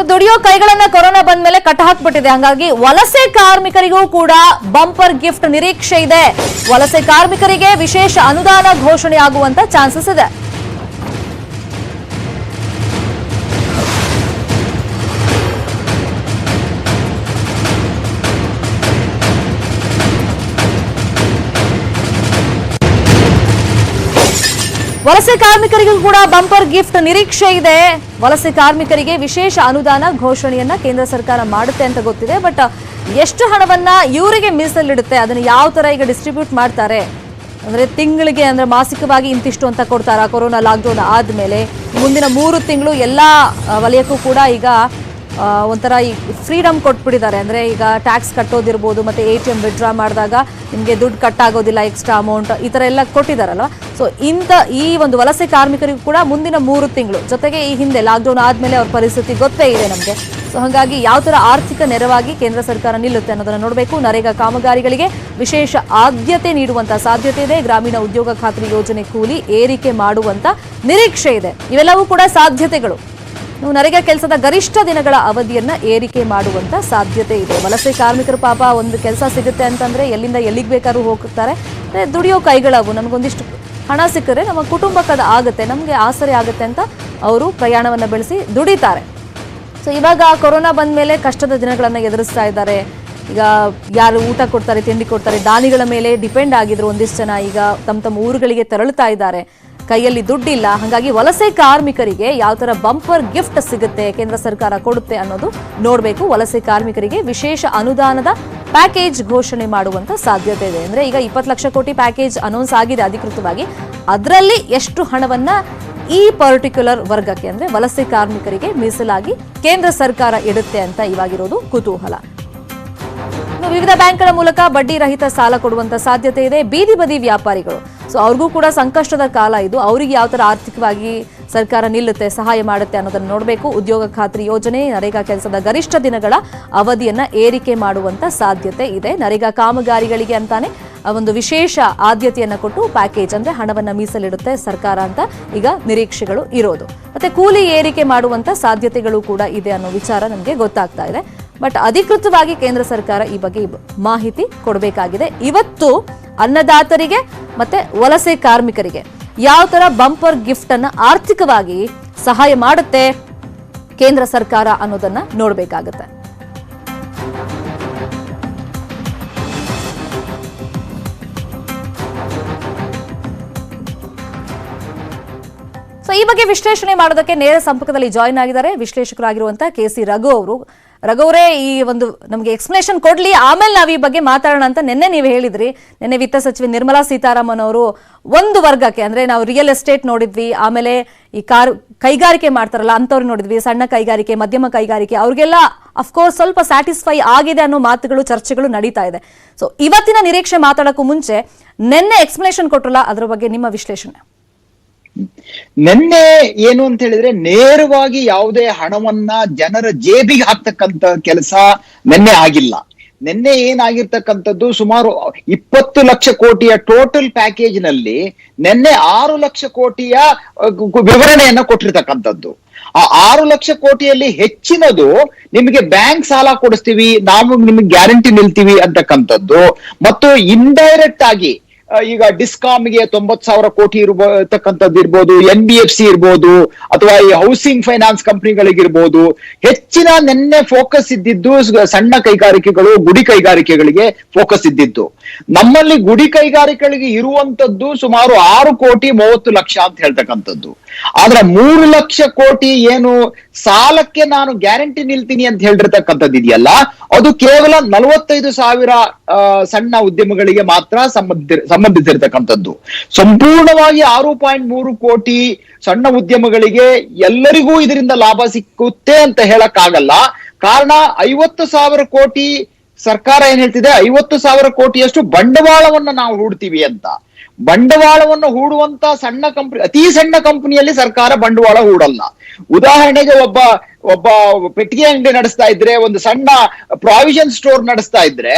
ದುಡಿಯೋ ಕೈಗಳನ್ನ ಕೊರೋನಾ ಬಂದ ಮೇಲೆ ಕಟ್ಟ ಹಾಕ್ಬಿಟ್ಟಿದೆ. ಹಾಗಾಗಿ ವಲಸೆ ಕಾರ್ಮಿಕರಿಗೂ ಕೂಡ ಬಂಪರ್ ಗಿಫ್ಟ್ ನಿರೀಕ್ಷೆ ಇದೆ. ವಲಸೆ ಕಾರ್ಮಿಕರಿಗೆ ವಿಶೇಷ ಅನುದಾನ ಘೋಷಣೆ ಆಗುವಂತ ಚಾನ್ಸಸ್ ಇದೆ. ವಲಸೆ ಕಾರ್ಮಿಕರಿಗೂ ಕೂಡ ಬಂಪರ್ ಗಿಫ್ಟ್ ನಿರೀಕ್ಷೆ ಇದೆ. ವಲಸೆ ಕಾರ್ಮಿಕರಿಗೆ ವಿಶೇಷ ಅನುದಾನ ಘೋಷಣೆಯನ್ನ ಕೇಂದ್ರ ಸರ್ಕಾರ ಮಾಡುತ್ತೆ ಅಂತ ಗೊತ್ತಿದೆ. ಬಟ್ ಎಷ್ಟು ಹಣವನ್ನ ಇವರಿಗೆ ಮೀಸಲಿಡುತ್ತೆ, ಅದನ್ನ ಯಾವ ತರ ಈಗ ಡಿಸ್ಟ್ರಿಬ್ಯೂಟ್ ಮಾಡ್ತಾರೆ ಅಂದ್ರೆ ತಿಂಗಳಿಗೆ ಅಂದ್ರೆ ಮಾಸಿಕವಾಗಿ ಇಂತಿಷ್ಟು ಅಂತ ಕೊಡ್ತಾರಾ? ಕೊರೋನಾ ಲಾಕ್ಡೌನ್ ಆದ್ಮೇಲೆ ಮುಂದಿನ 3 ತಿಂಗಳು ಎಲ್ಲಾ ವಲಯಕ್ಕೂ ಕೂಡ ಈಗ ಒಂಥರ ಈ ಫ್ರೀಡಮ್ ಕೊಟ್ಬಿಟ್ಟಿದ್ದಾರೆ. ಅಂದ್ರೆ ಈಗ ಟ್ಯಾಕ್ಸ್ ಕಟ್ಟೋದಿರ್ಬೋದು, ಮತ್ತೆ ATM ವಿಡ್ರಾ ಮಾಡಿದಾಗ ನಿಮಗೆ ದುಡ್ಡು ಕಟ್ ಆಗೋದಿಲ್ಲ, ಎಕ್ಸ್ಟ್ರಾ ಅಮೌಂಟ್ ಈ ತರ ಎಲ್ಲ ಕೊಟ್ಟಿದ್ದಾರಲ್ವಾ. ಸೊ ಈ ಒಂದು ವಲಸೆ ಕಾರ್ಮಿಕರಿಗೂ ಕೂಡ ಮುಂದಿನ 3 ತಿಂಗಳು, ಜೊತೆಗೆ ಈ ಹಿಂದೆ ಲಾಕ್ಡೌನ್ ಆದ್ಮೇಲೆ ಅವ್ರ ಪರಿಸ್ಥಿತಿ ಗೊತ್ತೇ ಇದೆ ನಮಗೆ. ಸೊ ಹಾಗಾಗಿ ಯಾವ ತರ ಆರ್ಥಿಕ ನೆರವಾಗಿ ಕೇಂದ್ರ ಸರ್ಕಾರ ನಿಲ್ಲುತ್ತೆ ಅನ್ನೋದನ್ನ ನೋಡಬೇಕು. ನರೇಗಾ ಕಾಮಗಾರಿಗಳಿಗೆ ವಿಶೇಷ ಆದ್ಯತೆ ನೀಡುವಂತ ಸಾಧ್ಯತೆ ಇದೆ. ಗ್ರಾಮೀಣ ಉದ್ಯೋಗ ಖಾತ್ರಿ ಯೋಜನೆ ಕೂಲಿ ಏರಿಕೆ ಮಾಡುವಂತ ನಿರೀಕ್ಷೆ ಇದೆ. ಇವೆಲ್ಲವೂ ಕೂಡ ಸಾಧ್ಯತೆಗಳು. ನರೇಗಾ ಕೆಲಸದ ಗರಿಷ್ಠ ದಿನಗಳ ಅವಧಿಯನ್ನ ಏರಿಕೆ ಮಾಡುವಂತ ಸಾಧ್ಯತೆ ಇದೆ. ವಲಸೆ ಕಾರ್ಮಿಕರು ಪಾಪ ಒಂದು ಕೆಲಸ ಸಿಗುತ್ತೆ ಅಂತಂದ್ರೆ ಎಲ್ಲಿಂದ ಎಲ್ಲಿಗೆ ಬೇಕಾದ್ರೂ ಹೋಗ್ತಾರೆ. ದುಡಿಯೋ ಕೈಗಳವು, ನಮಗೊಂದಿಷ್ಟು ಹಣ ಸಿಕ್ಕರೆ ನಮ್ಮ ಕುಟುಂಬಕ್ಕದ ಆಗುತ್ತೆ, ನಮಗೆ ಆಸರೆ ಆಗುತ್ತೆ ಅಂತ ಅವರು ಪ್ರಯಾಣವನ್ನ ಬೆಳೆಸಿ ದುಡಿತಾರೆ. ಸೊ ಇವಾಗ ಕೊರೋನಾ ಬಂದ ಮೇಲೆ ಕಷ್ಟದ ದಿನಗಳನ್ನ ಎದುರಿಸ್ತಾ ಇದ್ದಾರೆ. ಈಗ ಯಾರು ಊಟ ಕೊಡ್ತಾರೆ, ತಿಂಡಿ ಕೊಡ್ತಾರೆ, ದಾನಿಗಳ ಮೇಲೆ ಡಿಪೆಂಡ್ ಆಗಿದ್ರು ಒಂದಿಷ್ಟು ಜನ ಈಗ ತಮ್ಮ ಊರುಗಳಿಗೆ ತೆರಳುತ್ತಾ ಇದ್ದಾರೆ. ಕೈಯಲ್ಲಿ ದುಡ್ಡಿಲ್ಲ. ಹಾಗಾಗಿ ವಲಸೆ ಕಾರ್ಮಿಕರಿಗೆ ಯಾವ ತರ ಬಂಪರ್ ಗಿಫ್ಟ್ ಸಿಗುತ್ತೆ, ಕೇಂದ್ರ ಸರ್ಕಾರ ಕೊಡುತ್ತೆ ಅನ್ನೋದು ನೋಡಬೇಕು. ವಲಸೆ ಕಾರ್ಮಿಕರಿಗೆ ವಿಶೇಷ ಅನುದಾನದ ಪ್ಯಾಕೇಜ್ ಘೋಷಣೆ ಮಾಡುವಂತ ಸಾಧ್ಯತೆ ಇದೆ. ಅಂದ್ರೆ ಈಗ 20 ಲಕ್ಷ ಕೋಟಿ ಪ್ಯಾಕೇಜ್ ಅನೌನ್ಸ್ ಆಗಿದೆ ಅಧಿಕೃತವಾಗಿ. ಅದರಲ್ಲಿ ಎಷ್ಟು ಹಣವನ್ನ ಈ ಪರ್ಟಿಕ್ಯುಲರ್ ವರ್ಗಕ್ಕೆ ಅಂದ್ರೆ ವಲಸೆ ಕಾರ್ಮಿಕರಿಗೆ ಮೀಸಲಾಗಿ ಕೇಂದ್ರ ಸರ್ಕಾರ ಇಡುತ್ತೆ ಅಂತ ಇವಾಗಿರೋದು ಕುತೂಹಲ. ವಿವಿಧ ಬ್ಯಾಂಕ್ಗಳ ಮೂಲಕ ಬಡ್ಡಿ ರಹಿತ ಸಾಲ ಕೊಡುವಂತ ಸಾಧ್ಯತೆ ಇದೆ. ಬೀದಿ ಬದಿ ವ್ಯಾಪಾರಿಗಳು, ಸೊ ಅವ್ರಿಗೂ ಕೂಡ ಸಂಕಷ್ಟದ ಕಾಲ ಇದು. ಅವರಿಗೆ ಯಾವ ತರ ಆರ್ಥಿಕವಾಗಿ ಸರ್ಕಾರ ನಿಲ್ಲುತ್ತೆ, ಸಹಾಯ ಮಾಡುತ್ತೆ ಅನ್ನೋದನ್ನ ನೋಡಬೇಕು. ಉದ್ಯೋಗ ಖಾತ್ರಿ ಯೋಜನೆ ನರೇಗಾ ಕೆಲಸದ ಗರಿಷ್ಠ ದಿನಗಳ ಅವಧಿಯನ್ನ ಏರಿಕೆ ಮಾಡುವಂತ ಸಾಧ್ಯತೆ ಇದೆ. ನರೇಗಾ ಕಾಮಗಾರಿಗಳಿಗೆ ಅಂತಾನೆ ಒಂದು ವಿಶೇಷ ಆದ್ಯತೆಯನ್ನ ಕೊಟ್ಟು ಪ್ಯಾಕೇಜ್ ಅಂದ್ರೆ ಹಣವನ್ನ ಮೀಸಲಿಡುತ್ತೆ ಸರ್ಕಾರ ಅಂತ ಈಗ ನಿರೀಕ್ಷೆಗಳು ಇರೋದು. ಮತ್ತೆ ಕೂಲಿ ಏರಿಕೆ ಮಾಡುವಂತ ಸಾಧ್ಯತೆಗಳು ಕೂಡ ಇದೆ ಅನ್ನೋ ವಿಚಾರ ನಮಗೆ ಗೊತ್ತಾಗ್ತಾ ಇದೆ. ಬಟ್ ಅಧಿಕೃತವಾಗಿ ಕೇಂದ್ರ ಸರ್ಕಾರ ಈ ಬಗ್ಗೆ ಮಾಹಿತಿ ಕೊಡಬೇಕಾಗಿದೆ. ಇವತ್ತು ಅನ್ನದಾತರಿಗೆ ಮತ್ತೆ ವಲಸೆ ಕಾರ್ಮಿಕರಿಗೆ ಯಾವ ತರ ಬಂಪರ್ ಗಿಫ್ಟ್ ಅನ್ನ ಆರ್ಥಿಕವಾಗಿ ಸಹಾಯ ಮಾಡುತ್ತೆ ಕೇಂದ್ರ ಸರ್ಕಾರ ಅನ್ನೋದನ್ನ ನೋಡಬೇಕಾಗುತ್ತೆ. ಸೊ ಈ ಬಗ್ಗೆ ವಿಶ್ಲೇಷಣೆ ಮಾಡೋದಕ್ಕೆ ನೇರ ಸಂಪರ್ಕದಲ್ಲಿ ಜಾಯಿನ್ ಆಗಿದ್ದಾರೆ ವಿಶ್ಲೇಷಕರಾಗಿರುವಂತಹ KC ರಘು ಅವರು. ರಘುವರೇ, ಈ ಒಂದು ನಮಗೆ ಎಕ್ಸ್ಪ್ಲನೇಷನ್ ಕೊಡ್ಲಿ, ಆಮೇಲೆ ನಾವು ಈ ಬಗ್ಗೆ ಮಾತಾಡೋಣ ಅಂತ ನಿನ್ನೆ ನೀವು ಹೇಳಿದ್ರಿ. ನಿನ್ನೆ ವಿತ್ತ ಸಚಿವೆ ನಿರ್ಮಲಾ ಸೀತಾರಾಮನ್ ಅವರು ಒಂದು ವರ್ಗಕ್ಕೆ ಅಂದ್ರೆ ನಾವು ರಿಯಲ್ ಎಸ್ಟೇಟ್ ನೋಡಿದ್ವಿ, ಆಮೇಲೆ ಈ ಕೈಗಾರಿಕೆ ಮಾಡ್ತಾರಲ್ಲ ಅಂತವ್ರು ನೋಡಿದ್ವಿ, ಸಣ್ಣ ಕೈಗಾರಿಕೆ, ಮಧ್ಯಮ ಕೈಗಾರಿಕೆ, ಅವ್ರಿಗೆಲ್ಲ ಅಫ್ಕೋರ್ಸ್ ಸ್ವಲ್ಪ ಸ್ಯಾಟಿಸ್ಫೈ ಆಗಿದೆ ಅನ್ನೋ ಮಾತುಗಳು, ಚರ್ಚೆಗಳು ನಡೀತಾ ಇದೆ. ಸೊ ಇವತ್ತಿನ ನಿರೀಕ್ಷೆ ಮಾತಾಡೋಕ್ಕೂ ಮುಂಚೆ ನಿನ್ನೆ ಎಕ್ಸ್ಪ್ಲನೇಷನ್ ಕೊಟ್ರಲ್ಲ, ಅದ್ರ ಬಗ್ಗೆ ನಿಮ್ಮ ವಿಶ್ಲೇಷಣೆ. ನಿನ್ನೆ ಏನು ಅಂತ ಹೇಳಿದ್ರೆ, ನೇರವಾಗಿ ಯಾವುದೇ ಹಣವನ್ನ ಜನರ ಜೇಬಿಗೆ ಹಾಕ್ತಕ್ಕಂತ ಕೆಲಸ ನಿನ್ನೆ ಆಗಿಲ್ಲ. ನಿನ್ನೆ ಏನಾಗಿರ್ತಕ್ಕಂಥದ್ದು, ಸುಮಾರು 20 ಲಕ್ಷ ಕೋಟಿಯ ಟೋಟಲ್ ಪ್ಯಾಕೇಜ್ ನಲ್ಲಿ ನಿನ್ನೆ 6 ಲಕ್ಷ ಕೋಟಿಯ ವಿವರಣೆಯನ್ನ ಕೊಟ್ಟಿರ್ತಕ್ಕಂಥದ್ದು. ಆ 6 ಲಕ್ಷ ಕೋಟಿಯಲ್ಲಿ ಹೆಚ್ಚಿನದು ನಿಮಗೆ ಬ್ಯಾಂಕ್ ಸಾಲ ಕೊಡಿಸ್ತೀವಿ, ನಾವು ನಿಮಗೆ ಗ್ಯಾರಂಟಿ ನಿಲ್ತೀವಿ ಅಂತಕ್ಕಂಥದ್ದು, ಮತ್ತು ಇಂಡೈರೆಕ್ಟ್ ಆಗಿ ಈಗ ಡಿಸ್ಕಾಮ್ಗೆ 90,000 ಕೋಟಿ ಇರತಕ್ಕಂಥದ್ದು ಇರ್ಬೋದು, NBFC ಇರ್ಬೋದು, ಅಥವಾ ಈ ಹೌಸಿಂಗ್ ಫೈನಾನ್ಸ್ ಕಂಪನಿಗಳಿಗಿರ್ಬೋದು. ಹೆಚ್ಚಿನ ನಿನ್ನೆ ಫೋಕಸ್ ಇದ್ದಿದ್ದು ಸಣ್ಣ ಕೈಗಾರಿಕೆಗಳು, ಗುಡಿ ಕೈಗಾರಿಕೆಗಳಿಗೆ ಫೋಕಸ್ ಇದ್ದಿದ್ದು. ನಮ್ಮಲ್ಲಿ ಗುಡಿ ಕೈಗಾರಿಕೆಗಳಿಗೆ ಇರುವಂತದ್ದು ಸುಮಾರು 6 ಕೋಟಿ 30 ಲಕ್ಷ ಅಂತ ಹೇಳ್ತಕ್ಕಂಥದ್ದು. ಆದ್ರೆ 3 ಲಕ್ಷ ಕೋಟಿ ಏನು ಸಾಲಕ್ಕೆ ನಾನು ಗ್ಯಾರಂಟಿ ನಿಲ್ತೀನಿ ಅಂತ ಹೇಳಿರ್ತಕ್ಕಂಥದ್ದು ಇದೆಯಲ್ಲ, ಅದು ಕೇವಲ 45,000 ಸಣ್ಣ ಉದ್ಯಮಗಳಿಗೆ ಮಾತ್ರ ಸಂಬಂಧಿಸಿರ್ತಕ್ಕಂಥದ್ದು. ಸಂಪೂರ್ಣವಾಗಿ 6.3 ಕೋಟಿ ಸಣ್ಣ ಉದ್ಯಮಗಳಿಗೆ ಎಲ್ಲರಿಗೂ ಇದರಿಂದ ಲಾಭ ಸಿಕ್ಕುತ್ತೆ ಅಂತ ಹೇಳಕ್ಕಾಗಲ್ಲ. ಕಾರಣ 50,000 ಕೋಟಿ ಸರ್ಕಾರ ಏನ್ ಹೇಳ್ತಿದೆ, 50,000 ಕೋಟಿಯಷ್ಟು ಬಂಡವಾಳವನ್ನ ನಾವು ಹೂಡ್ತೀವಿ ಅಂತ. ಬಂಡವಾಳವನ್ನು ಹೂಡುವಂತ ಸಣ್ಣ ಕಂಪನಿ, ಅತಿ ಸಣ್ಣ ಕಂಪನಿಯಲ್ಲಿ ಸರ್ಕಾರ ಬಂಡವಾಳ ಹೂಡಲ್ಲ. ಉದಾಹರಣೆಗೆ ಒಬ್ಬ ಪೆಟ್ಟಿಗೆ ಅಂಗಡಿ ನಡೆಸ್ತಾ ಇದ್ರೆ, ಒಂದು ಸಣ್ಣ ಪ್ರಾವಿಷನ್ ಸ್ಟೋರ್ ನಡೆಸ್ತಾ ಇದ್ರೆ,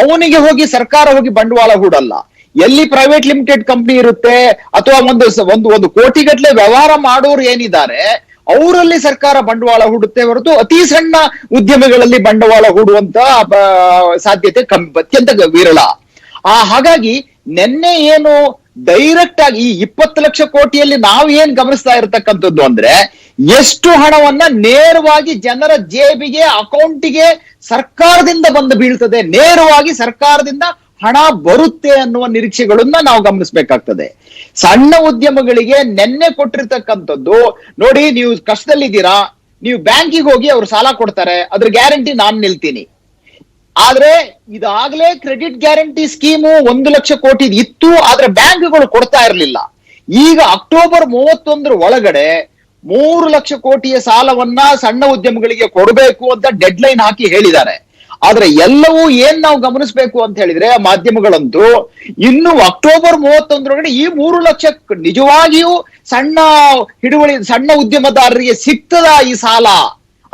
ಅವನಿಗೆ ಹೋಗಿ ಸರ್ಕಾರ ಹೋಗಿ ಬಂಡವಾಳ ಹೂಡಲ್ಲ. ಎಲ್ಲಿ ಪ್ರೈವೇಟ್ ಲಿಮಿಟೆಡ್ ಕಂಪನಿ ಇರುತ್ತೆ ಅಥವಾ ಒಂದು ಕೋಟಿಗಟ್ಟಲೆ ವ್ಯವಹಾರ ಮಾಡೋರು ಏನಿದ್ದಾರೆ ಅವರಲ್ಲಿ ಸರ್ಕಾರ ಬಂಡವಾಳ ಹೂಡುತ್ತೆ ಹೊರತು ಅತಿ ಸಣ್ಣ ಉದ್ಯಮಿಗಳಲ್ಲಿ ಬಂಡವಾಳ ಹೂಡುವಂತ ಸಾಧ್ಯತೆ ಅತ್ಯಂತ ವಿರಳ. ಹಾಗಾಗಿ ನಿನ್ನೆ ಏನು ಡೈರೆಕ್ಟ್ ಆಗಿ ಈ 20 ಲಕ್ಷ ಕೋಟಿಯಲ್ಲಿ ನಾವು ಏನ್ ಗಮನಿಸ್ತಾ ಇರತಕ್ಕಂಥದ್ದು ಅಂದ್ರೆ ಎಷ್ಟು ಹಣವನ್ನ ನೇರವಾಗಿ ಜನರ ಜೇಬಿಗೆ ಅಕೌಂಟಿಗೆ ಸರ್ಕಾರದಿಂದ ಬಂದು ಬೀಳ್ತದೆ, ನೇರವಾಗಿ ಸರ್ಕಾರದಿಂದ ಹಣ ಬರುತ್ತೆ ಅನ್ನುವ ನಿರೀಕ್ಷೆಗಳನ್ನ ನಾವು ಗಮನಿಸಬೇಕಾಗ್ತದೆ. ಸಣ್ಣ ಉದ್ಯಮಗಳಿಗೆ ನಿನ್ನೆ ಕೊಟ್ಟಿರ್ತಕ್ಕಂಥದ್ದು ನೋಡಿ, ನೀವು ಕಷ್ಟದಲ್ಲಿದ್ದೀರಾ, ನೀವು ಬ್ಯಾಂಕಿಗೆ ಹೋಗಿ ಅವ್ರು ಸಾಲ ಕೊಡ್ತಾರೆ, ಅದ್ರ ಗ್ಯಾರಂಟಿ ನಾನು ನಿಲ್ತೀನಿ. ಆದ್ರೆ ಇದಾಗ್ಲೇ ಕ್ರೆಡಿಟ್ ಗ್ಯಾರಂಟಿ ಸ್ಕೀಮು 1 ಲಕ್ಷ ಕೋಟಿ ಇತ್ತು, ಆದ್ರೆ ಬ್ಯಾಂಕ್ಗಳು ಕೊಡ್ತಾ ಇರಲಿಲ್ಲ. ಈಗ ಅಕ್ಟೋಬರ್ 31 ಒಳಗಡೆ 3 ಲಕ್ಷ ಕೋಟಿಯ ಸಾಲವನ್ನ ಸಣ್ಣ ಉದ್ಯಮಗಳಿಗೆ ಕೊಡಬೇಕು ಅಂತ ಡೆಡ್ ಲೈನ್ ಹಾಕಿ ಹೇಳಿದ್ದಾರೆ. ಆದ್ರೆ ಎಲ್ಲವೂ ಏನ್ ನಾವು ಗಮನಿಸಬೇಕು ಅಂತ ಹೇಳಿದ್ರೆ ಮಾಧ್ಯಮಗಳಂತೂ ಇನ್ನು ಅಕ್ಟೋಬರ್ 31 ಈ 3 ಲಕ್ಷ ನಿಜವಾಗಿಯೂ ಸಣ್ಣ ಉದ್ಯಮದಾರರಿಗೆ ಸಿಗ್ತದ ಈ ಸಾಲ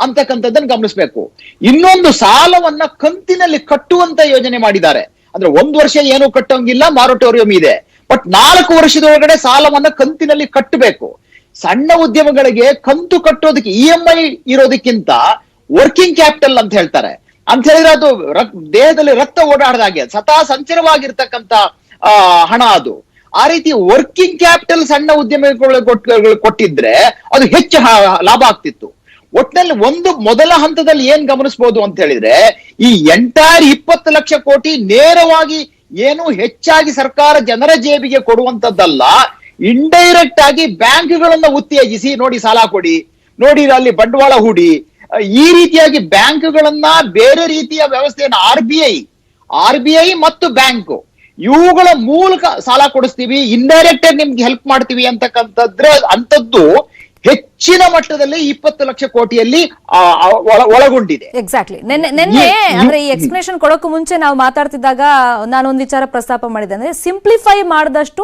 ಅಂತಕ್ಕಂಥದ್ದನ್ನು ಗಮನಿಸಬೇಕು. ಇನ್ನೊಂದು, ಸಾಲವನ್ನ ಕಂತಿನಲ್ಲಿ ಕಟ್ಟುವಂತ ಯೋಜನೆ ಮಾಡಿದ್ದಾರೆ. ಅಂದ್ರೆ 1 ವರ್ಷ ಏನು ಕಟ್ಟೋಂಗಿಲ್ಲ, ಮಾರಟೋರಿಯಂ ಇದೆ. ಬಟ್ 4 ವರ್ಷದೊಳಗಡೆ ಸಾಲವನ್ನ ಕಂತಿನಲ್ಲಿ ಕಟ್ಟಬೇಕು. ಸಣ್ಣ ಉದ್ಯಮಗಳಿಗೆ ಕಂತು ಕಟ್ಟೋದಕ್ಕೆ EMI ಇರೋದಕ್ಕಿಂತ ವರ್ಕಿಂಗ್ ಕ್ಯಾಪಿಟಲ್ ಅಂತ ಹೇಳ್ತಾರೆ. ಅಂತ ಹೇಳಿದ್ರೆ ಅದು ದೇಹದಲ್ಲಿ ರಕ್ತ ಓಡಾಡದಾಗೆ ಸದಾ ಸಂಚರವಾಗಿರ್ತಕ್ಕಂಥ ಹಣ ಅದು. ಆ ರೀತಿ ವರ್ಕಿಂಗ್ ಕ್ಯಾಪಿಟಲ್ ಸಣ್ಣ ಉದ್ಯಮಗಳು ಕೊಟ್ಟಿದ್ರೆ ಅದು ಹೆಚ್ಚು ಲಾಭ ಆಗ್ತಿತ್ತು. ಒಟ್ಟಿನಲ್ಲಿ ಮೊದಲ ಹಂತದಲ್ಲಿ ಏನ್ ಗಮನಿಸಬಹುದು ಅಂತ ಹೇಳಿದ್ರೆ ಈ ಎಂಟೈರ್ 20 ಲಕ್ಷ ಕೋಟಿ ನೇರವಾಗಿ ಏನು ಹೆಚ್ಚಾಗಿ ಸರ್ಕಾರ ಜನರ ಜೇಬಿಗೆ ಕೊಡುವಂತದ್ದಲ್ಲ, ಇಂಡೈರೆಕ್ಟ್ ಆಗಿ ಬ್ಯಾಂಕ್ಗಳನ್ನ ಉತ್ತೇಜಿಸಿ ನೋಡಿ ಸಾಲ ಕೊಡಿ, ನೋಡಿ ಅಲ್ಲಿ ಬಂಡವಾಳ ಹೂಡಿ, ಈ ರೀತಿಯಾಗಿ ಬ್ಯಾಂಕ್ಗಳನ್ನ ಬೇರೆ ರೀತಿಯ ವ್ಯವಸ್ಥೆಯನ್ನು ಆರ್ ಬಿ ಐ ಮತ್ತು ಬ್ಯಾಂಕ್ ಇವುಗಳ ಮೂಲಕ ಸಾಲ ಕೊಡಿಸ್ತೀವಿ, ಇಂಡೈರೆಕ್ಟ್ ಆಗಿ ನಿಮ್ಗೆ ಹೆಲ್ಪ್ ಮಾಡ್ತೀವಿ ಅಂತದ್ದು ಹೆಚ್ಚಿನ ಮಟ್ಟದಲ್ಲಿ 20 ಲಕ್ಷ ಕೋಟಿಯಲ್ಲಿ ಒಳಗೊಂಡಿದೆ. ಎಕ್ಸಾಕ್ಟ್ಲಿ. ನಿನ್ನೆ ಅಂದ್ರೆ ಈ ಎಕ್ಸ್ಪ್ಲನೇಷನ್ ಕೊಡೋಕ್ಕೂ ಮುಂಚೆ ನಾವು ಮಾತಾಡ್ತಿದ್ದಾಗ ನಾನೊಂದು ವಿಚಾರ ಪ್ರಸ್ತಾಪ ಮಾಡಿದೆ, ಅಂದ್ರೆ ಸಿಂಪ್ಲಿಫೈ ಮಾಡಿದಷ್ಟು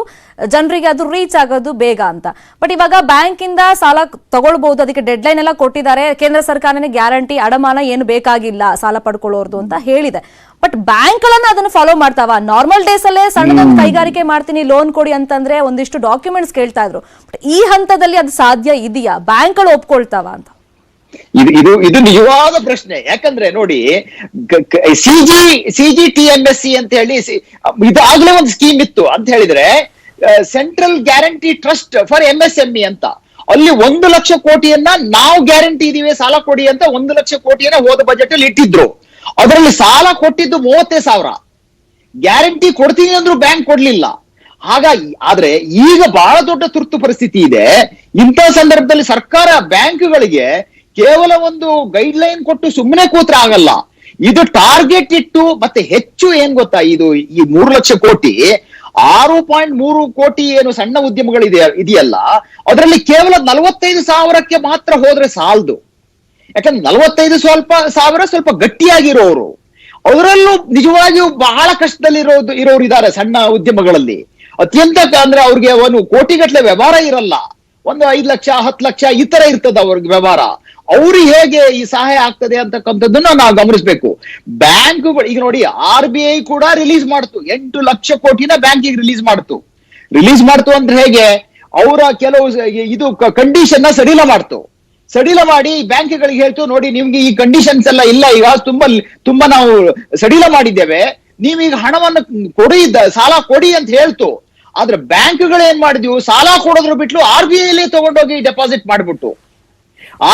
ಜನರಿಗೆ ಅದು ರೀಚ್ ಆಗೋದು ಬೇಗ ಅಂತ. ಬಟ್ ಇವಾಗ ಬ್ಯಾಂಕ್ ಇಂದ ಸಾಲ ತಗೊಳ್ಬಹುದು, ಅದಕ್ಕೆ ಡೆಡ್ ಲೈನ್ ಎಲ್ಲ ಕೊಟ್ಟಿದ್ದಾರೆ, ಕೇಂದ್ರ ಸರ್ಕಾರನೇ ಗ್ಯಾರಂಟಿ ಅಡಮಾನ ಏನು ಬೇಕಾಗಿಲ್ಲ ಸಾಲ ಪಡ್ಕೊಳ್ಳೋರ್ದು ಅಂತ ಹೇಳಿದೆ. ಬಟ್ ಬ್ಯಾಂಕ್ ಗಳನ್ನ ಅದನ್ನು ಫಾಲೋ ಮಾಡ್ತಾವ? ನಾರ್ಮಲ್ ಡೇಸ್ ಅಲ್ಲೇ ಸಣ್ಣದೊಂದು ಕೈಗಾರಿಕೆ ಮಾಡ್ತೀನಿ ಲೋನ್ ಕೊಡಿ ಅಂತಂದ್ರೆ ಒಂದಿಷ್ಟು ಡಾಕ್ಯುಮೆಂಟ್ಸ್ ಕೇಳ್ತಾ ಇದ್ರು. ಬಟ್ ಈ ಹಂತದಲ್ಲಿ ಅದು ಸಾಧ್ಯ ಇದೆಯಾ? ಬ್ಯಾಂಕ್ ಗಳು ಒಪ್ಕೊಳ್ತಾವ ಅಂತ? ಇದು ನಿಜವಾದ ಪ್ರಶ್ನೆ. ಯಾಕಂದ್ರೆ ನೋಡಿ, CGTMSE ಅಂತ ಹೇಳಿ ಇದಾಗ್ಲೇ ಒಂದು ಸ್ಕೀಮ್ ಇತ್ತು ಅಂತ ಹೇಳಿದ್ರೆ central guarantee trust for MSME ಅಂತ. ಅಲ್ಲಿ 1 ಲಕ್ಷ ಕೋಟಿಯನ್ನ ನಾವು ಗ್ಯಾರಂಟಿ ಇದೀವಿ ಸಾಲ ಕೊಡಿ ಅಂತ 1 ಲಕ್ಷ ಕೋಟಿಯನ್ನ ಹೋದ ಬಜೆಟ್ ಅಲ್ಲಿ ಇಟ್ಟಿದ್ರು. ಅದರಲ್ಲಿ ಸಾಲ ಕೊಟ್ಟಿದ್ದು 30,000, ಗ್ಯಾರಂಟಿ ಕೊಡ್ತೀನಿ ಅಂದ್ರೂ ಬ್ಯಾಂಕ್ ಕೊಡ್ಲಿಲ್ಲ. ಹಾಗಾಗಿ ಆದ್ರೆ ಈಗ ಬಹಳ ದೊಡ್ಡ ತುರ್ತು ಪರಿಸ್ಥಿತಿ ಇದೆ. ಇಂಥ ಸಂದರ್ಭದಲ್ಲಿ ಸರ್ಕಾರ ಬ್ಯಾಂಕ್ಗಳಿಗೆ ಕೇವಲ ಒಂದು ಗೈಡ್ ಲೈನ್ ಕೊಟ್ಟು ಸುಮ್ಮನೆ ಕೂತ್ರೆ ಆಗಲ್ಲ. ಇದು ಟಾರ್ಗೆಟ್ ಇಟ್ಟು ಮತ್ತೆ ಹೆಚ್ಚು ಏನ್ ಗೊತ್ತಾ, ಈ 3 ಲಕ್ಷ ಕೋಟಿ 6.3 ಕೋಟಿ ಏನು ಸಣ್ಣ ಇದೆಯಲ್ಲ, ಅದರಲ್ಲಿ ಕೇವಲ 45,000ಕ್ಕೆ ಮಾತ್ರ ಹೋದ್ರೆ ಸಾಲದು. ಯಾಕಂದ್ರೆ 45,000 ಸ್ವಲ್ಪ ಗಟ್ಟಿಯಾಗಿರೋರು, ಅವರಲ್ಲೂ ನಿಜವಾಗಿಯೂ ಬಹಳ ಕಷ್ಟದಲ್ಲಿ ಇರೋರು ಇದ್ದಾರೆ ಸಣ್ಣ ಉದ್ಯಮಗಳಲ್ಲಿ. ಅತ್ಯಂತ ಅಂದ್ರೆ ಅವ್ರಿಗೆ ಒಂದು ಕೋಟಿಗಟ್ಟಲೆ ವ್ಯವಹಾರ ಇರಲ್ಲ, ಒಂದು 5 ಲಕ್ಷ 10 ಲಕ್ಷ ಈ ತರ ಇರ್ತದ ಅವ್ರಿಗೆ ವ್ಯವಹಾರ. ಅವ್ರಿಗೆ ಹೇಗೆ ಈ ಸಹಾಯ ಆಗ್ತದೆ ಅಂತಕ್ಕಂಥದ್ದನ್ನ ನಾವು ಗಮನಿಸಬೇಕು. ಬ್ಯಾಂಕುಗಳು ಈಗ ನೋಡಿ, RBI ಕೂಡ ರಿಲೀಸ್ ಮಾಡ್ತು 8 ಲಕ್ಷ ಕೋಟಿನ ಬ್ಯಾಂಕಿಗೆ ರಿಲೀಸ್ ಮಾಡ್ತು ಅಂದ್ರೆ ಹೇಗೆ, ಅವರ ಕೆಲವು ಕಂಡೀಷನ್ ಸಡಿಲ ಮಾಡಿ ಬ್ಯಾಂಕ್ಗಳಿಗೆ ಹೇಳ್ತು, ನೋಡಿ ನಿಮ್ಗೆ ಈ ಕಂಡೀಷನ್ಸ್ ಎಲ್ಲ ಇಲ್ಲ, ಈಗ ತುಂಬಾ ನಾವು ಸಡಿಲ ಮಾಡಿದ್ದೇವೆ, ನೀವೀಗ ಹಣವನ್ನು ಸಾಲ ಕೊಡಿ ಅಂತ ಹೇಳ್ತು. ಆದ್ರೆ ಬ್ಯಾಂಕ್ಗಳು ಏನ್ ಮಾಡಿದ್ವು, ಸಾಲ ಕೊಡೋದ್ರ ಬಿಟ್ಲು RBI ಅಲ್ಲಿ ತಗೊಂಡೋಗಿ ಡೆಪಾಸಿಟ್ ಮಾಡ್ಬಿಟ್ಟು,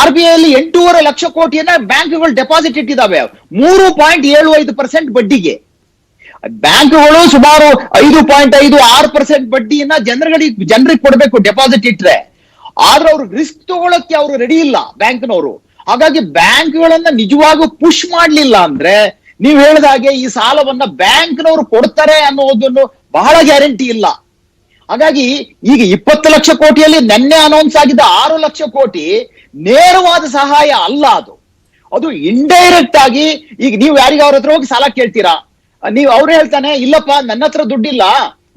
RBI ಅಲ್ಲಿ 8.5 ಲಕ್ಷ ಕೋಟಿಯನ್ನ ಬ್ಯಾಂಕ್ಗಳು ಡೆಪಾಸಿಟ್ ಇಟ್ಟಿದ್ದಾವೆ 3.75% ಬಡ್ಡಿಗೆ. ಬ್ಯಾಂಕ್ಗಳು ಸುಮಾರು 5.56% ಬಡ್ಡಿಯನ್ನ ಜನರಿಗೆ ಕೊಡಬೇಕು ಡೆಪಾಸಿಟ್ ಇಟ್ರೆ. ಆದ್ರೆ ಅವ್ರಿಗೆ ರಿಸ್ಕ್ ತಗೊಳಕ್ಕೆ ಅವರು ರೆಡಿ ಇಲ್ಲ ಬ್ಯಾಂಕ್ನವರು. ಹಾಗಾಗಿ ಬ್ಯಾಂಕ್ಗಳನ್ನ ನಿಜವಾಗೂ ಪುಷ್ ಮಾಡ್ಲಿಲ್ಲ ಅಂದ್ರೆ ನೀವು ಹೇಳಿದ ಹಾಗೆ ಈ ಸಾಲವನ್ನ ಬ್ಯಾಂಕ್ನವರು ಕೊಡ್ತಾರೆ ಅನ್ನೋದನ್ನು ಬಹಳ ಗ್ಯಾರಂಟಿ ಇಲ್ಲ. ಹಾಗಾಗಿ ಈಗ 20 ಲಕ್ಷ ಕೋಟಿಯಲ್ಲಿ ನಿನ್ನೆ ಅನೌನ್ಸ್ ಆಗಿದ್ದ 6 ಲಕ್ಷ ಕೋಟಿ ನೇರವಾದ ಸಹಾಯ ಅಲ್ಲ, ಅದು ಇಂಡೈರೆಕ್ಟ್ ಆಗಿ. ಈಗ ನೀವು ಯಾರಿಗಾವ್ರ ಹತ್ರ ಹೋಗಿ ಸಾಲ ಕೇಳ್ತೀರಾ, ಅವ್ರು ಹೇಳ್ತಾನೆ ಇಲ್ಲಪ್ಪ ನನ್ನ ಹತ್ರ ದುಡ್ಡಿಲ್ಲ,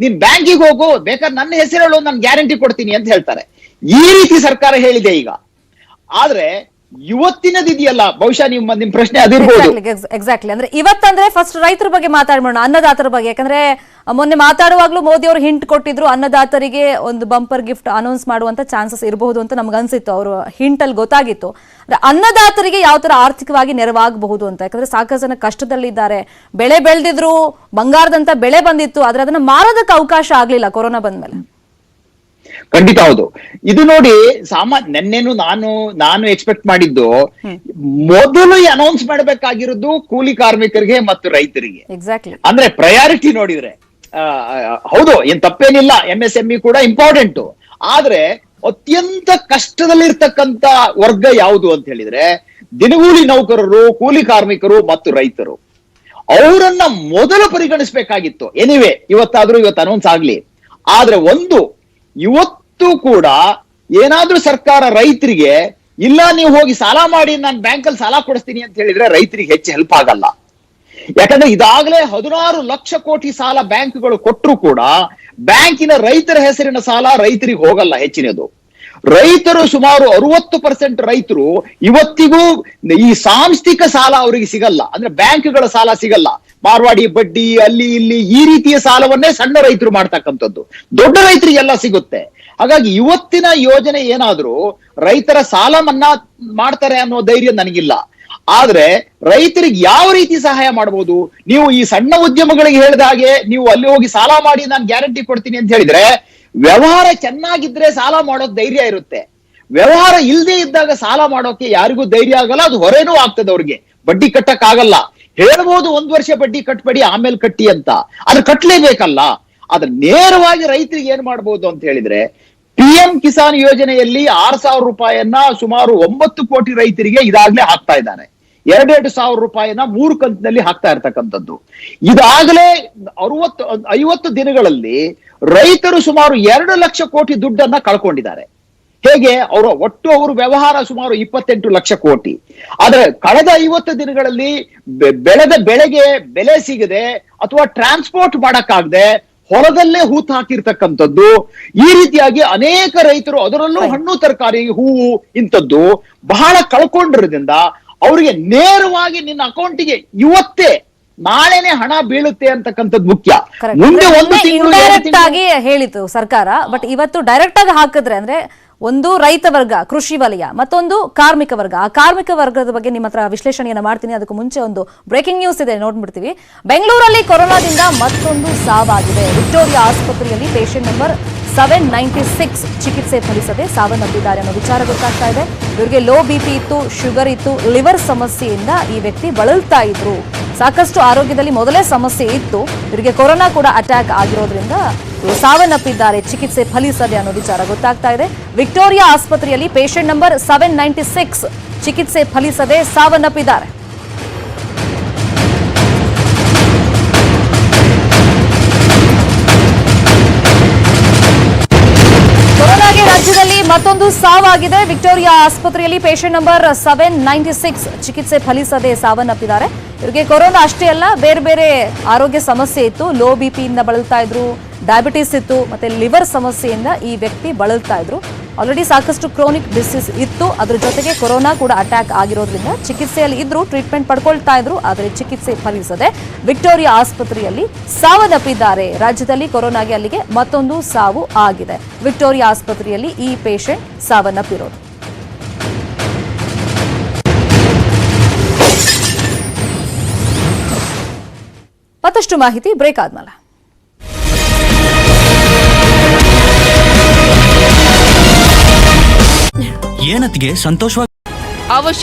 ನೀನ್ ಬ್ಯಾಂಕಿಗೆ ಹೋಗು, ಬೇಕಾದ್ರೆ ನನ್ನ ಹೆಸರು ಹೇಳು, ನಾನು ಗ್ಯಾರಂಟಿ ಕೊಡ್ತೀನಿ ಅಂತ ಹೇಳ್ತಾರೆ. ಈ ರೀತಿ ಸರ್ಕಾರ ಹೇಳಿದೆ ಈಗ. ಆದ್ರೆ ಇವತ್ತಿನದಿದೆಯಲ್ಲ, ಬಹುಶಃ ನಿಮ್ ಪ್ರಶ್ನೆ ಅದಿರ್ಬೋದು. ಎಕ್ಸಾಕ್ಟ್ಲಿ. ಅಂದ್ರೆ ಇವತ್ತಂದ್ರೆ ಫಸ್ಟ್ ರೈತರ ಬಗ್ಗೆ ಮಾತಾಡೋಣ, ಅನ್ನದಾತರ ಬಗ್ಗೆ. ಯಾಕಂದ್ರೆ ಮೊನ್ನೆ ಮಾತಾಡುವಾಗ್ಲೂ ಮೋದಿ ಅವರು ಹಿಂಟ್ ಕೊಟ್ಟಿದ್ರು, ಅನ್ನದಾತರಿಗೆ ಒಂದು ಬಂಪರ್ ಗಿಫ್ಟ್ ಅನೌನ್ಸ್ ಮಾಡುವಂತ ಚಾನ್ಸಸ್ ಇರಬಹುದು ಅಂತ ನಮ್ಗೆ ಅನ್ಸಿತ್ತು. ಅವರು ಹಿಂಟ್ ಅಲ್ಲಿ ಗೊತ್ತಾಗಿತ್ತು. ಅನ್ನದಾತರಿಗೆ ಯಾವ ತರ ಆರ್ಥಿಕವಾಗಿ ನೆರವಾಗಬಹುದು ಅಂತ. ಯಾಕಂದ್ರೆ ಸಾಕಷ್ಟು ಜನ ಕಷ್ಟದಲ್ಲಿದ್ದಾರೆ, ಬೆಳೆ ಬೆಳೆದಿದ್ರು, ಬಂಗಾರದಂತ ಬೆಳೆ ಬಂದಿತ್ತು, ಆದ್ರೆ ಅದನ್ನ ಮಾರೋದಕ್ಕೆ ಅವಕಾಶ ಆಗ್ಲಿಲ್ಲ ಕೊರೋನಾ ಬಂದ್ಮೇಲೆ. ಖಂಡಿತ ಹೌದು. ಇದು ನೋಡಿ, ನೆನ್ನೆನು ನಾನು ಎಕ್ಸ್ಪೆಕ್ಟ್ ಮಾಡಿದ್ದು, ಮೊದಲು ಅನೌನ್ಸ್ ಮಾಡಬೇಕಾಗಿರೋದು ಕೂಲಿ ಕಾರ್ಮಿಕರಿಗೆ ಮತ್ತು ರೈತರಿಗೆ. ಎಕ್ಸಾಕ್ಟ್ಲಿ. ಅಂದ್ರೆ ಪ್ರಯಾರಿಟಿ ನೋಡಿದ್ರೆ ಹೌದು, ಏನ್ ತಪ್ಪೇನಿಲ್ಲ, MSME ಕೂಡ ಇಂಪಾರ್ಟೆಂಟ್. ಆದ್ರೆ ಅತ್ಯಂತ ಕಷ್ಟದಲ್ಲಿರ್ತಕ್ಕಂತ ವರ್ಗ ಯಾವುದು ಅಂತ ಹೇಳಿದ್ರೆ ದಿನಗೂಲಿ ನೌಕರರು, ಕೂಲಿ ಕಾರ್ಮಿಕರು ಮತ್ತು ರೈತರು. ಅವರನ್ನ ಮೊದಲು ಪರಿಗಣಿಸಬೇಕಾಗಿತ್ತು. ಎನಿವೆ, ಇವತ್ತು ಅನೌನ್ಸ್ ಆಗ್ಲಿ. ಆದ್ರೆ ಇವತ್ತು ಕೂಡ ಏನಾದ್ರೂ ಸರ್ಕಾರ ರೈತರಿಗೆ ಇಲ್ಲ ನೀವು ಹೋಗಿ ಸಾಲ ಮಾಡಿ ನಾನು ಬ್ಯಾಂಕಲ್ಲಿ ಸಾಲ ಕೊಡಿಸ್ತೀನಿ ಅಂತ ಹೇಳಿದ್ರೆ ರೈತರಿಗೆ ಹೆಚ್ಚು ಹೆಲ್ಪ್ ಆಗಲ್ಲ. ಯಾಕಂದ್ರೆ ಇದಾಗಲೇ 16 ಲಕ್ಷ ಕೋಟಿ ಸಾಲ ಬ್ಯಾಂಕ್ಗಳು ಕೊಟ್ಟರು ಕೂಡ ಬ್ಯಾಂಕಿನ ರೈತರ ಹೆಸರಿನ ಸಾಲ ರೈತರಿಗೆ ಹೋಗಲ್ಲ ಹೆಚ್ಚಿನದು. ರೈತರು ಸುಮಾರು 60% ರೈತರು ಇವತ್ತಿಗೂ ಈ ಸಾಂಸ್ಥಿಕ ಸಾಲ ಅವರಿಗೆ ಸಿಗಲ್ಲ. ಅಂದ್ರೆ ಬ್ಯಾಂಕ್ಗಳ ಸಾಲ ಸಿಗಲ್ಲ. ಮಾರ್ವಾಡಿ ಬಡ್ಡಿ ಅಲ್ಲಿ ಇಲ್ಲಿ ಈ ರೀತಿಯ ಸಾಲವನ್ನೇ ಸಣ್ಣ ರೈತರು ಮಾಡ್ತಕ್ಕಂಥದ್ದು. ದೊಡ್ಡ ರೈತರಿಗೆಲ್ಲ ಸಿಗುತ್ತೆ. ಹಾಗಾಗಿ ಇವತ್ತಿನ ಯೋಜನೆ ಏನಾದ್ರೂ ರೈತರ ಸಾಲ ಮನ್ನಾ ಮಾಡ್ತಾರೆ ಅನ್ನೋ ಧೈರ್ಯ ನನಗಿಲ್ಲ. ಆದ್ರೆ ರೈತರಿಗೆ ಯಾವ ರೀತಿ ಸಹಾಯ ಮಾಡಬಹುದು? ನೀವು ಈ ಸಣ್ಣ ಉದ್ಯಮಗಳಿಗೆ ಹೇಳಿದ ಹಾಗೆ ನೀವು ಅಲ್ಲಿ ಹೋಗಿ ಸಾಲ ಮಾಡಿ ನಾನು ಗ್ಯಾರಂಟಿ ಕೊಡ್ತೀನಿ ಅಂತ ಹೇಳಿದ್ರೆ, ವ್ಯವಹಾರ ಚೆನ್ನಾಗಿದ್ರೆ ಸಾಲ ಮಾಡೋಕ್ ಧೈರ್ಯ ಇರುತ್ತೆ. ವ್ಯವಹಾರ ಇಲ್ಲದೆ ಇದ್ದಾಗ ಸಾಲ ಮಾಡೋಕೆ ಯಾರಿಗೂ ಧೈರ್ಯ ಆಗಲ್ಲ. ಅದು ಹೊರೇನೂ ಆಗ್ತದೆ ಅವ್ರಿಗೆ. ಬಡ್ಡಿ ಕಟ್ಟಕ್ ಆಗಲ್ಲ. ಹೇಳ್ಬೋದು 1 ವರ್ಷ ಬಡ್ಡಿ ಕಟ್ಬೇಡಿ ಆಮೇಲೆ ಕಟ್ಟಿ ಅಂತ, ಆದ್ರೆ ಕಟ್ಲೇಬೇಕಲ್ಲ. ಆದ್ರೆ ನೇರವಾಗಿ ರೈತರಿಗೆ ಏನ್ ಮಾಡ್ಬೋದು ಅಂತ ಹೇಳಿದ್ರೆ, PM ಕಿಸಾನ್ ಯೋಜನೆಯಲ್ಲಿ 6,000 ರೂಪಾಯಿಯನ್ನ ಸುಮಾರು 9 ಕೋಟಿ ರೈತರಿಗೆ ಇದಾಗ್ಲೇ ಹಾಕ್ತಾ ಇದ್ದಾನೆ. 2,000 ರೂಪಾಯಿನ 3 ಕಂತಿನಲ್ಲಿ ಹಾಕ್ತಾ ಇರ್ತಕ್ಕಂಥದ್ದು. ಇದಾಗಲೇ 50 ದಿನಗಳಲ್ಲಿ ರೈತರು ಸುಮಾರು 2 ಲಕ್ಷ ಕೋಟಿ ದುಡ್ಡನ್ನ ಕಳ್ಕೊಂಡಿದ್ದಾರೆ. ಹೇಗೆ? ಅವರು ವ್ಯವಹಾರ ಸುಮಾರು 28 ಲಕ್ಷ ಕೋಟಿ. ಆದ್ರೆ ಕಳೆದ 50 ದಿನಗಳಲ್ಲಿ ಬೆಳೆದ ಬೆಳೆಗೆ ಬೆಲೆ ಸಿಗದೆ ಅಥವಾ ಟ್ರಾನ್ಸ್ಪೋರ್ಟ್ ಮಾಡಕ್ಕಾಗದೆ ಹೊಲದಲ್ಲೇ ಹೂತು ಹಾಕಿರ್ತಕ್ಕಂಥದ್ದು. ಈ ರೀತಿಯಾಗಿ ಅನೇಕ ರೈತರು, ಅದರಲ್ಲೂ ಹಣ್ಣು ತರಕಾರಿ, ಹೂವು ಇಂಥದ್ದು ಬಹಳ ಕಳ್ಕೊಂಡಿರೋದ್ರಿಂದ ಅವರಿಗೆ ನೇರವಾಗಿ ನಿನ್ನ ಅಕೌಂಟಿಗೆ ಇವತ್ತೇ ನಾಳೆನೆ ಹಣ ಬೀಳುತ್ತೆ ಅಂತಕ್ಕಂಥದ್ದು ಮುಖ್ಯ. ಮುಂದೆ 1 ತಿಂಗಳು ಡೈರೆಕ್ಟ್ ಆಗಿ ಹೇಳಿತು ಸರ್ಕಾರ. ಬಟ್ ಇವತ್ತು ಡೈರೆಕ್ಟ್ ಆಗಿ ಹಾಕಿದ್ರೆ ಅಂದ್ರೆ ಒಂದು ರೈತ ವರ್ಗ, ಕೃಷಿ ವಲಯ, ಮತ್ತೊಂದು ಕಾರ್ಮಿಕ ವರ್ಗ. ಆ ಕಾರ್ಮಿಕ ವರ್ಗದ ಬಗ್ಗೆ ನಿಮ್ಮ ಹತ್ರ ವಿಶ್ಲೇಷಣೆಯನ್ನ ಮಾಡ್ತೀನಿ. ಅದಕ್ಕೂ ಮುಂಚೆ ಒಂದು ಬ್ರೇಕಿಂಗ್ ನ್ಯೂಸ್ ಇದೆ, ನೋಡ್ಬಿಡ್ತೀವಿ. ಬೆಂಗಳೂರಲ್ಲಿ ಕೊರೋನಾದಿಂದ ಮತ್ತೊಂದು ಸಾವಾಗಿದೆ. ವಿಕ್ಟೋರಿಯಾ ಆಸ್ಪತ್ರೆಯಲ್ಲಿ ಪೇಷಂಟ್ ನಂಬರ್ 796 ಚಿಕಿತ್ಸೆ ಫಲಿಸದೆ ಸಾವನ್ನಪ್ಪಿದ್ದಾರೆ ಅನ್ನೋ ವಿಚಾರ ಗೊತ್ತಾಗ್ತಾ ಇದೆ. ಇವರಿಗೆ ಲೋ BP ಇತ್ತು, ಶುಗರ್ ಇತ್ತು, ಲಿವರ್ ಸಮಸ್ಯೆಯಿಂದ ಈ ವ್ಯಕ್ತಿ ಬಳಲ್ತಾ ಇದ್ರು. ಸಾಕಷ್ಟು ಆರೋಗ್ಯದಲ್ಲಿ ಮೊದಲೇ ಸಮಸ್ಯೆ ಇತ್ತು. ಇವರಿಗೆ ಕೊರೋನಾ ಕೂಡ ಅಟ್ಯಾಕ್ ಆಗಿರೋದ್ರಿಂದ ಇವರು ಸಾವನ್ನಪ್ಪಿದ್ದಾರೆ, ಚಿಕಿತ್ಸೆ ಫಲಿಸದೆ ಅನ್ನೋ ವಿಚಾರ ಗೊತ್ತಾಗ್ತಾ ಇದೆ. ವಿಕ್ಟೋರಿಯಾ ಆಸ್ಪತ್ರೆಯಲ್ಲಿ ಪೇಷಂಟ್ ನಂಬರ್ 796 ಚಿಕಿತ್ಸೆ ಫಲಿಸದೆ ಸಾವನ್ನಪ್ಪಿದ್ದಾರೆ. ಕೊರೋನಾಗೆ ರಾಜ್ಯದಲ್ಲಿ ಮತ್ತೊಂದು ಸಾವಾಗಿದೆ. ವಿಕ್ಟೋರಿಯಾ ಆಸ್ಪತ್ರೆಯಲ್ಲಿ ಪೇಷಂಟ್ ನಂಬರ್ 796 ಚಿಕಿತ್ಸೆ ಫಲಿಸದೆ ಸಾವನ್ನಪ್ಪಿದ್ದಾರೆ. ಇವರಿಗೆ ಕೊರೋನಾ ಅಷ್ಟೇ ಅಲ್ಲ, ಬೇರೆ ಬೇರೆ ಆರೋಗ್ಯ ಸಮಸ್ಯೆ ಇತ್ತು. ಲೋ BP ಇಂದ ಬಳಲ್ತಾ ಇದ್ರು, ಡಯಾಬಿಟಿಸ್ ಇತ್ತು, ಮತ್ತೆ ಲಿವರ್ ಸಮಸ್ಯೆಯಿಂದ ಈ ವ್ಯಕ್ತಿ ಬಳಲ್ತಾ ಇದ್ರು. ಆಲ್ರೆಡಿ ಸಾಕಷ್ಟು ಕ್ರೋನಿಕ್ ಡಿಸೀಸ್ ಇತ್ತು. ಅದ್ರ ಜೊತೆಗೆ ಕೊರೋನಾ ಕೂಡ ಅಟ್ಯಾಕ್ ಆಗಿರೋದ್ರಿಂದ ಚಿಕಿತ್ಸೆಯಲ್ಲಿ ಇದ್ರು, ಟ್ರೀಟ್ಮೆಂಟ್ ಪಡ್ಕೊಳ್ತಾ ಇದ್ರು. ಆದರೆ ಚಿಕಿತ್ಸೆ ಫಲಿಸದೆ ವಿಕ್ಟೋರಿಯಾ ಆಸ್ಪತ್ರೆಯಲ್ಲಿ ಸಾವನ್ನಪ್ಪಿದ್ದಾರೆ. ರಾಜ್ಯದಲ್ಲಿ ಕೊರೋನಾಗೆ ಅಲ್ಲಿಗೆ ಮತ್ತೊಂದು ಸಾವು ಆಗಿದೆ. ವಿಕ್ಟೋರಿಯಾ ಆಸ್ಪತ್ರೆಯಲ್ಲಿ ಈ ಪೇಷಂಟ್ ಸಾವನ್ನಪ್ಪಿರೋದು. ಮತ್ತಷ್ಟು ಮಾಹಿತಿ ಬ್ರೇಕ್ ಆದ್ಮೇಲೆ. ಏನತ್ತಿಗೆ ಸಂತೋಷವಾಗಿ ಅವಶ್ಯ